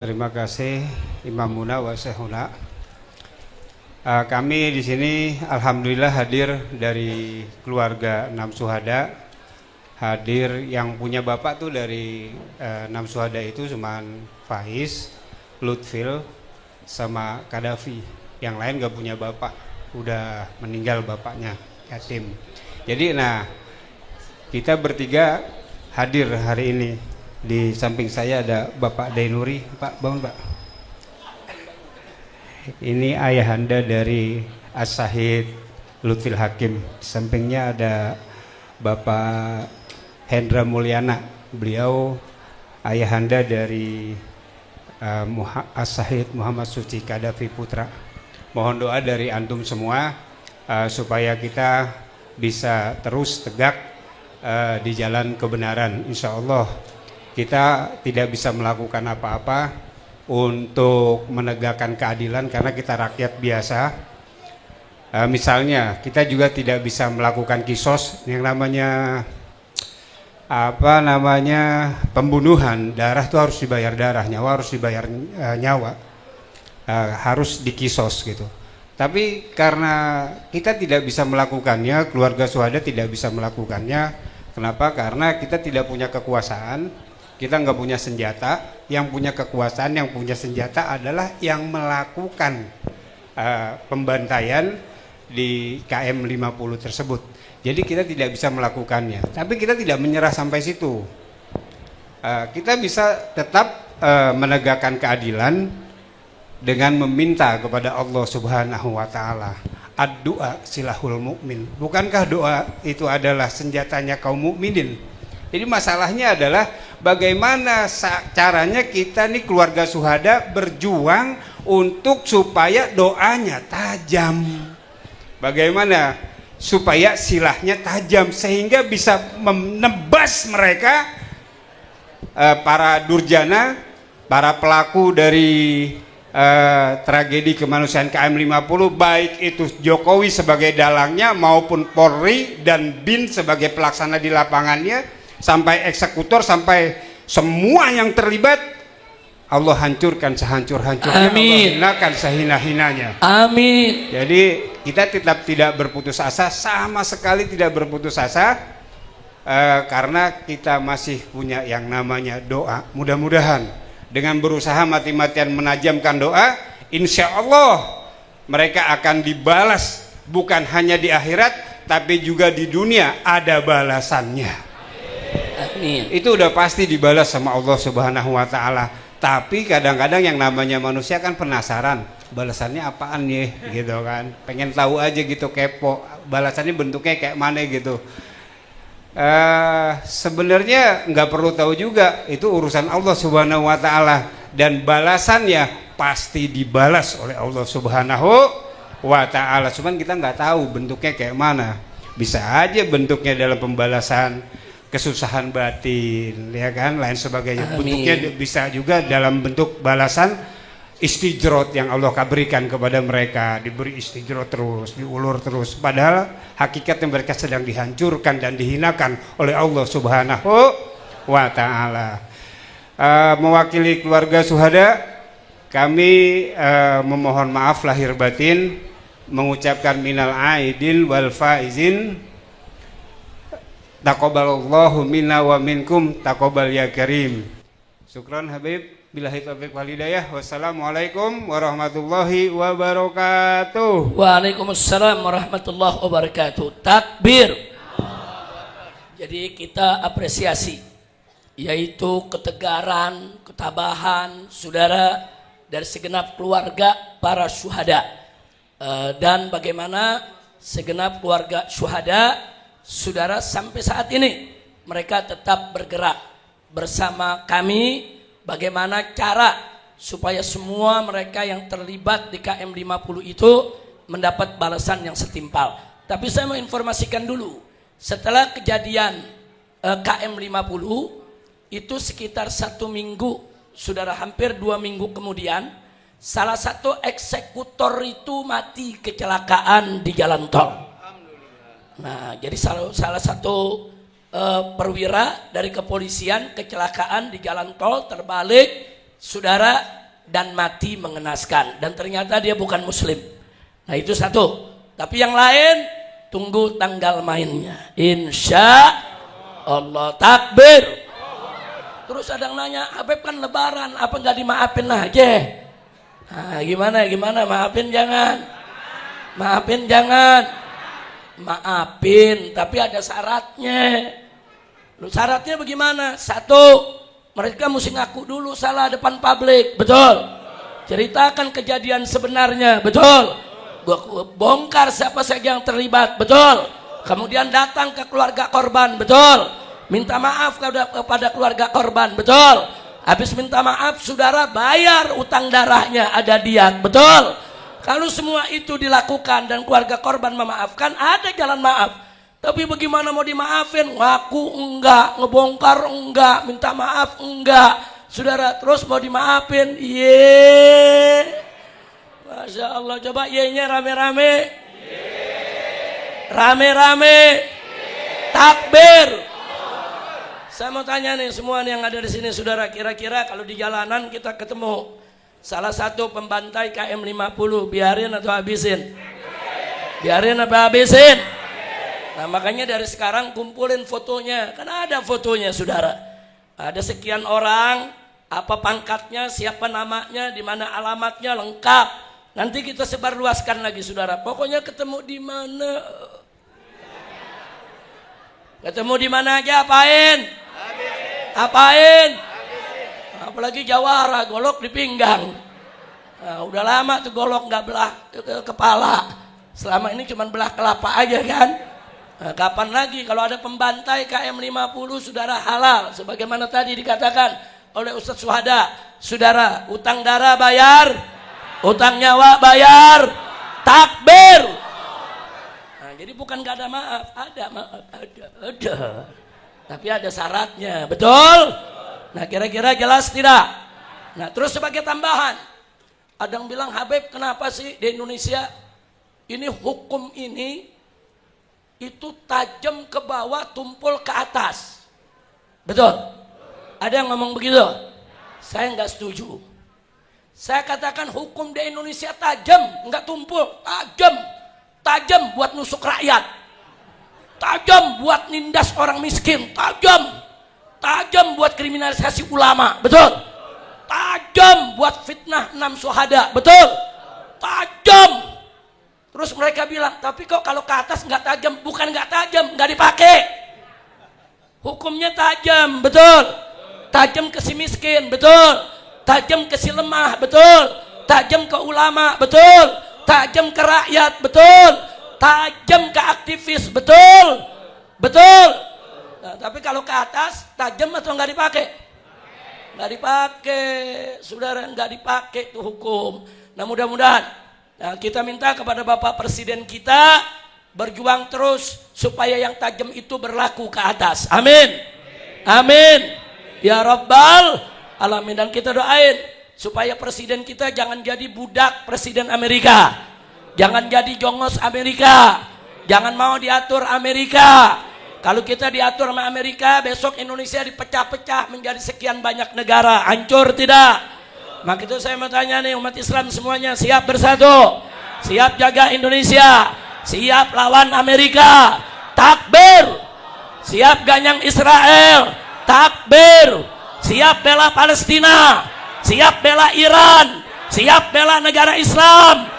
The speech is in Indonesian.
Terima kasih Imam Muna wa Syekhuna. Kami di sini alhamdulillah hadir dari keluarga 6 syuhada. Hadir yang punya bapak tuh dari 6 syuhada itu cuman Faiz, Lutfil, sama Kadafi. Yang lain gak punya bapak, udah meninggal bapaknya, yatim. Jadi kita bertiga hadir hari ini. Di samping saya ada Bapak Dainuri. Pak, bangun Pak. Ini ayahanda dari As-Syahid Lutfil Hakim. Di sampingnya ada Bapak Hendra Mulyana. Beliau ayahanda dari As-Syahid Muhammad Suci Kadafi Putra. Mohon doa dari antum semua supaya kita bisa terus tegak di jalan kebenaran, insya Allah. Kita tidak bisa melakukan apa-apa untuk menegakkan keadilan karena kita rakyat biasa. Misalnya kita juga tidak bisa melakukan kisos yang namanya pembunuhan. Darah itu harus dibayar darah, nyawa harus dibayar nyawa, harus dikisos gitu. Tapi karena kita tidak bisa melakukannya, keluarga syuhada tidak bisa melakukannya. Kenapa? Karena kita tidak punya kekuasaan. Kita nggak punya senjata. Yang punya kekuasaan, yang punya senjata adalah yang melakukan pembantaian di KM 50 tersebut. Jadi kita tidak bisa melakukannya. Tapi kita tidak menyerah sampai situ. Kita bisa tetap menegakkan keadilan dengan meminta kepada Allah Subhanahu wa Ta'ala. Ad-du'a silahul mu'min. Bukankah doa itu adalah senjatanya kaum mukminin? Jadi masalahnya adalah bagaimana caranya kita nih keluarga syuhada berjuang untuk supaya doanya tajam. Bagaimana supaya silahnya tajam sehingga bisa menebas mereka, para durjana, para pelaku dari tragedi kemanusiaan KM 50, baik itu Jokowi sebagai dalangnya maupun Polri dan BIN sebagai pelaksana di lapangannya, sampai eksekutor, sampai semua yang terlibat. Allah hancurkan sehancur-hancurnya, Allah hinakan sehina-hinanya. Amin. Jadi kita tetap tidak berputus asa, sama sekali tidak berputus asa, karena kita masih punya yang namanya doa. Mudah-mudahan dengan berusaha mati-matian menajamkan doa, insya Allah mereka akan dibalas, bukan hanya di akhirat tapi juga di dunia ada balasannya. Amin. Itu udah pasti dibalas sama Allah Subhanahu wa Ta'ala. Tapi kadang-kadang yang namanya manusia kan penasaran, balasannya apaan ya gitu kan, pengen tahu aja gitu, kepo balasannya bentuknya kayak mana gitu. Sebenarnya nggak perlu tahu juga, itu urusan Allah Subhanahu wa Ta'ala, dan balasannya pasti dibalas oleh Allah Subhanahu wa Ta'ala. Cuman kita nggak tahu bentuknya kayak mana. Bisa aja bentuknya dalam pembalasan kesusahan batin, ya kan, lain sebagainya. Amin. Bentuknya bisa juga dalam bentuk balasan istijrot yang Allah berikan kepada mereka, diberi istijrot terus, diulur terus, padahal hakikatnya mereka sedang dihancurkan dan dihinakan oleh Allah Subhanahu wa Ta'ala. Mewakili keluarga syuhada, kami memohon maaf lahir batin, mengucapkan minal aidin wal faizin. Taqabbalallahu minna wa minkum, taqabbal ya karim. Syukran Habib, billahi taufiq wal hidayah. Wassalamualaikum warahmatullahi wabarakatuh. Waalaikumsalam warahmatullahi wabarakatuh. Takbir. Jadi kita apresiasi, yaitu ketegaran, ketabahan saudara dari segenap keluarga para syuhada, dan bagaimana segenap keluarga syuhada saudara sampai saat ini mereka tetap bergerak bersama kami. Bagaimana cara supaya semua mereka yang terlibat di KM 50 itu mendapat balasan yang setimpal. Tapi saya mau informasikan dulu, setelah kejadian KM 50 itu sekitar 1 minggu, saudara, hampir 2 minggu kemudian, salah satu eksekutor itu mati kecelakaan di jalan tol. Nah, jadi salah satu perwira dari kepolisian kecelakaan di jalan tol, terbalik saudara, dan mati mengenaskan. Dan ternyata dia bukan muslim. Nah itu satu. Tapi yang lain tunggu tanggal mainnya. Insya Allah. Takbir. Terus ada yang nanya, Habib kan lebaran, apa nggak dimaafin aja? Nah, gimana? Maafin jangan. Maafin, tapi ada syaratnya. Syaratnya bagaimana? Satu, mereka mesti ngaku dulu salah depan publik, betul? Ceritakan kejadian sebenarnya, betul? Bongkar siapa saja yang terlibat, betul? Kemudian datang ke keluarga korban, betul? Minta maaf kepada keluarga korban, betul? Habis minta maaf, saudara bayar utang darahnya, ada diat, betul? Kalau semua itu dilakukan dan keluarga korban memaafkan, ada jalan maaf. Tapi bagaimana mau dimaafin? Ngaku enggak, ngebongkar enggak, minta maaf enggak. Saudara terus mau dimaafin, Masya Allah, coba ye-nya rame-rame. Rame-rame. Takbir. Saya mau tanya nih semua yang ada di sini, saudara, kira-kira kalau di jalanan kita ketemu salah satu pembantai KM 50, biarin atau habisin? Biarin apa habisin? Nah makanya dari sekarang kumpulin fotonya, karena ada fotonya, saudara. Ada sekian orang, apa pangkatnya, siapa namanya, di mana alamatnya, lengkap. Nanti kita sebarluaskan lagi, saudara. Pokoknya ketemu di mana? Ketemu di mana aja, apain? Apalagi jawara, golok di pinggang. Nah, udah lama tuh golok nggak belah kepala. Selama ini cuma belah kelapa aja kan. Nah, kapan lagi kalau ada pembantai KM 50, saudara, halal. Sebagaimana tadi dikatakan oleh Ustadz Suhada, saudara, utang darah bayar, utang nyawa bayar, takbir. Nah, jadi bukan nggak ada maaf, ada maaf, ada. Tapi ada syaratnya, betul? Nah kira-kira jelas tidak? Nah terus sebagai tambahan, ada yang bilang, Habib kenapa sih di Indonesia ini hukum ini itu tajam ke bawah, tumpul ke atas? Betul? Ada yang ngomong begitu? Saya nggak setuju. Saya katakan hukum di Indonesia tajam, nggak tumpul, tajam buat nusuk rakyat. Tajam buat nindas orang miskin, tajam buat kriminalisasi ulama, betul? Tajam buat fitnah 6 syuhada, betul? Tajam. Terus mereka bilang, tapi kok kalau ke atas nggak tajam? Bukan nggak tajam, nggak dipakai. Hukumnya tajam, betul? Tajam ke si miskin, betul? Tajam ke si lemah, betul? Tajam ke ulama, betul? Tajam ke rakyat, betul? Tajam ke aktivis, betul? Nah, tapi kalau ke atas tajam atau nggak dipakai? Nggak dipakai, saudara, nggak dipakai tuh hukum. Nah mudah-mudahan, nah, kita minta kepada Bapak Presiden kita berjuang terus supaya yang tajam itu berlaku ke atas. Amin, amin, ya Rabbal Alamin. Dan kita doain supaya presiden kita jangan jadi budak presiden Amerika. Jangan jadi jongos Amerika. Jangan mau diatur Amerika. Kalau kita diatur sama Amerika, besok Indonesia dipecah-pecah menjadi sekian banyak negara. Hancur tidak? Maka itu saya mau tanya nih, umat Islam semuanya siap bersatu? Siap jaga Indonesia? Siap lawan Amerika? Takbir! Siap ganyang Israel? Takbir! Siap bela Palestina? Siap bela Iran? Siap bela negara Islam?